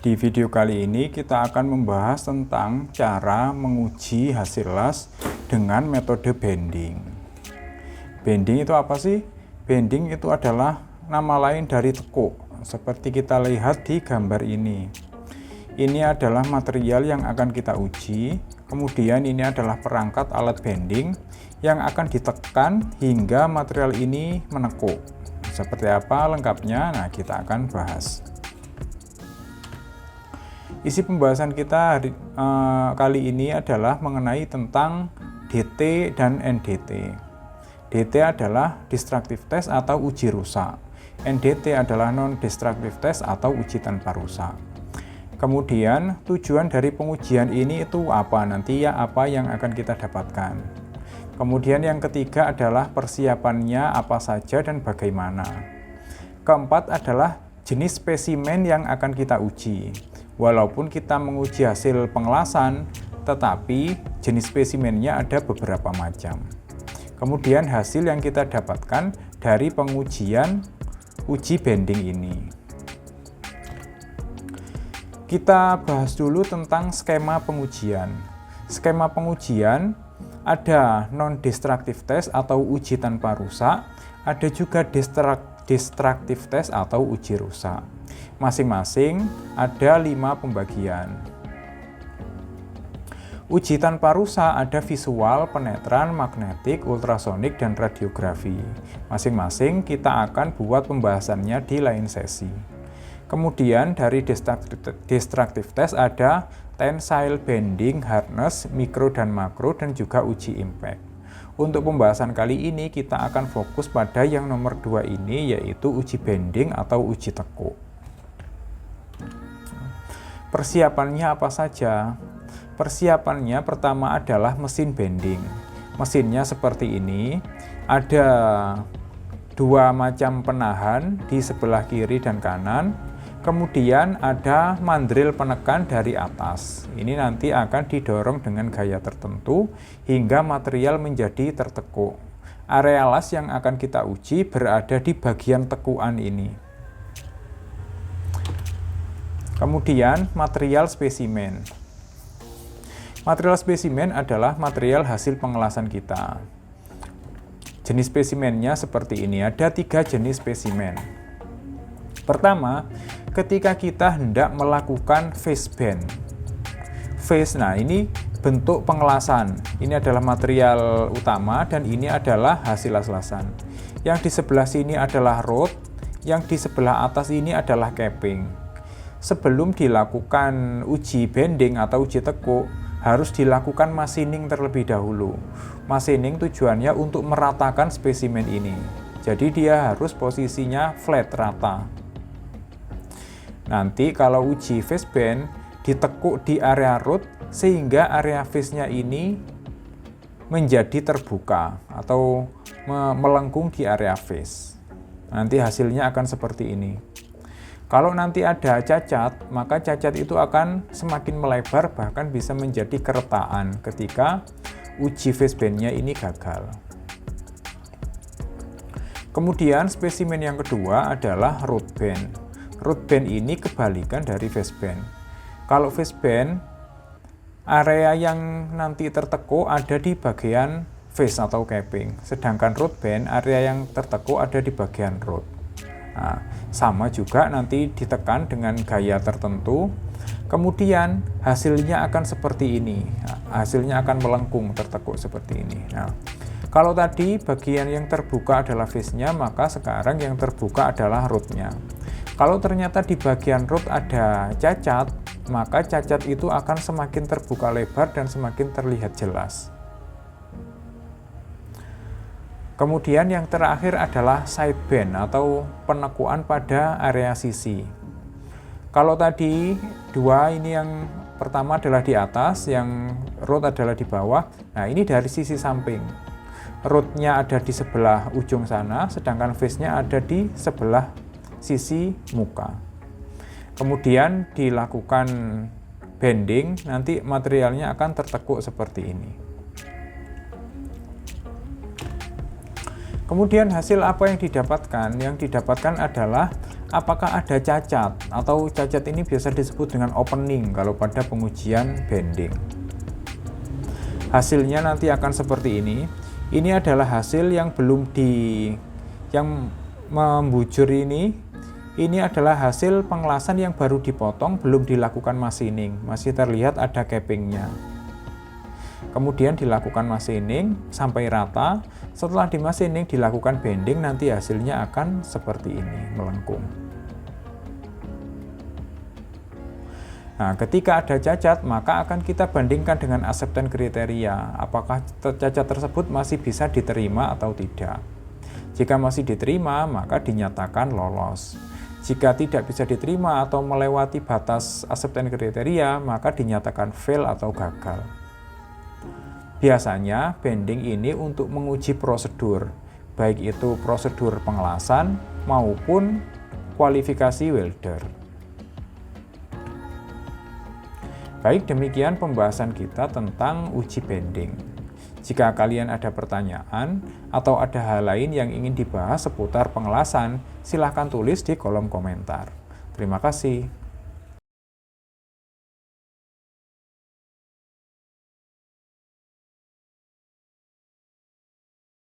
Di video kali ini kita akan membahas tentang cara menguji hasil las dengan metode bending. Bending itu apa sih? Bending itu adalah nama lain dari tekuk, seperti kita lihat di gambar ini. Ini adalah material yang akan kita uji, kemudian ini adalah perangkat alat bending yang akan ditekan hingga material ini menekuk. Seperti apa lengkapnya? Nah, kita akan bahas. Isi pembahasan kita kali ini adalah mengenai tentang DT dan NDT. DT adalah destructive test atau uji rusak. NDT adalah non-destructive test atau uji tanpa rusak. Kemudian tujuan dari pengujian ini itu apa nanti ya, apa yang akan kita dapatkan. Kemudian yang ketiga adalah persiapannya apa saja dan bagaimana. Keempat adalah jenis spesimen yang akan kita uji. Walaupun kita menguji hasil pengelasan, tetapi jenis spesimennya ada beberapa macam. Kemudian hasil yang kita dapatkan dari pengujian uji bending ini. Kita bahas dulu tentang skema pengujian. Skema pengujian ada non-destructive test atau uji tanpa rusak, ada juga destructive test atau uji rusak. Masing-masing ada 5 pembagian. Uji tanpa rusak ada visual, penetran, magnetik, ultrasonik, dan radiografi. Masing-masing kita akan buat pembahasannya di lain sesi. Kemudian dari destructive test ada tensile bending, hardness, mikro dan makro, dan juga uji impact. Untuk pembahasan kali ini kita akan fokus pada yang nomor 2 ini, yaitu uji bending atau uji tekuk. Persiapannya apa saja? Persiapannya pertama adalah mesin bending. Mesinnya seperti ini, ada 2 macam penahan di sebelah kiri dan kanan. Kemudian ada mandril penekan dari atas. Ini nanti akan didorong dengan gaya tertentu hingga material menjadi tertekuk. Area las yang akan kita uji berada di bagian tekuan ini. Kemudian material spesimen. Material spesimen adalah material hasil pengelasan kita. Jenis spesimennya seperti ini, ada 3 jenis spesimen. Pertama, ketika kita hendak melakukan phase bend. Phase, nah ini bentuk pengelasan. Ini adalah material utama dan ini adalah hasil las-lasan. Yang di sebelah sini adalah rod, yang di sebelah atas ini adalah capping. Sebelum dilakukan uji bending atau uji tekuk, harus dilakukan machining terlebih dahulu. Machining tujuannya untuk meratakan spesimen ini. Jadi dia harus posisinya flat, rata. Nanti kalau uji phase bend, ditekuk di area root sehingga area phase-nya ini menjadi terbuka atau melengkung di area phase. Nanti hasilnya akan seperti ini. Kalau nanti ada cacat, maka cacat itu akan semakin melebar, bahkan bisa menjadi keretaan ketika uji phase bend-nya ini gagal. Kemudian spesimen yang kedua adalah root bend. Root bend ini kebalikan dari phase bend. Kalau phase bend, area yang nanti tertekuk ada di bagian phase atau capping. Sedangkan root bend, area yang tertekuk ada di bagian root. Nah, sama juga nanti ditekan dengan gaya tertentu, kemudian hasilnya akan seperti ini. Nah, hasilnya akan melengkung, tertekuk seperti ini. Nah, kalau tadi bagian yang terbuka adalah phase-nya, maka sekarang yang terbuka adalah root-nya. Kalau ternyata di bagian root ada cacat, maka cacat itu akan semakin terbuka lebar dan semakin terlihat jelas. Kemudian yang terakhir adalah side bend atau penekuan pada area sisi. Kalau tadi 2 ini, yang pertama adalah di atas, yang root adalah di bawah. Nah, ini dari sisi samping. Root-nya ada di sebelah ujung sana, sedangkan face-nya ada di sebelah sisi muka. Kemudian dilakukan bending, nanti materialnya akan tertekuk seperti ini. Kemudian hasil apa yang didapatkan? Yang didapatkan adalah apakah ada cacat, atau cacat ini biasa disebut dengan opening kalau pada pengujian bending. Hasilnya nanti akan seperti ini. Ini adalah hasil yang yang membujur ini. Ini adalah hasil pengelasan yang baru dipotong, belum dilakukan machining. Masih terlihat ada cappingnya. Kemudian dilakukan machining sampai rata. Setelah di machining dilakukan bending, nanti hasilnya akan seperti ini, melengkung. Nah, ketika ada cacat, maka akan kita bandingkan dengan acceptance kriteria. Apakah cacat tersebut masih bisa diterima atau tidak. Jika masih diterima, maka dinyatakan lolos. Jika tidak bisa diterima atau melewati batas acceptance kriteria, maka dinyatakan fail atau gagal. Biasanya, bending ini untuk menguji prosedur, baik itu prosedur pengelasan maupun kualifikasi welder. Baik, demikian pembahasan kita tentang uji bending. Jika kalian ada pertanyaan atau ada hal lain yang ingin dibahas seputar pengelasan, silahkan tulis di kolom komentar. Terima kasih.